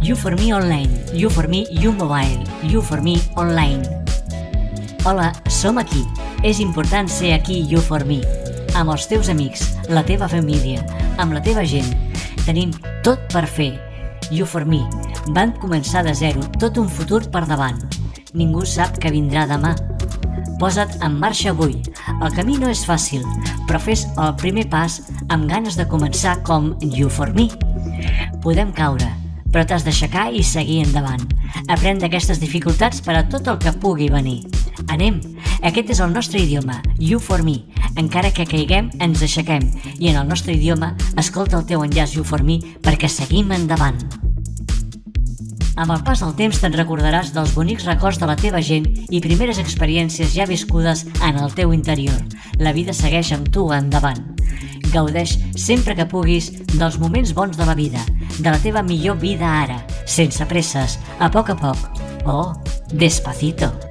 U4Me Online, U4Me U-Mobile, U4Me Online. Hola, som aquí. És important ser aquí U4Me. Amb els teus amics, la teva família, amb la teva gent. Tenim tot per fer. U4Me. Van començar de zero, tot un futur per davant. Ningú sap què vindrà demà. Posa't en marxa avui. El camí no és fàcil, però fes el primer pas amb ganes de començar com U4Me. Podem caure, però t'has d'aixecar i seguir endavant. Aprèn d'aquestes dificultats per a tot el que pugui venir. Anem! Aquest és el nostre idioma, U4Me. Encara que caiguem, ens aixequem. I en el nostre idioma, escolta el teu enllaç U4Me perquè seguim endavant. Amb el pas del temps te'n recordaràs dels bonics records de la teva gent i primeres experiències ja viscudes en el teu interior. La vida segueix amb tu endavant. Gaudeix sempre que puguis dels moments bons de la vida, de la teva millor vida ara, sense presses, a poc, o despacito.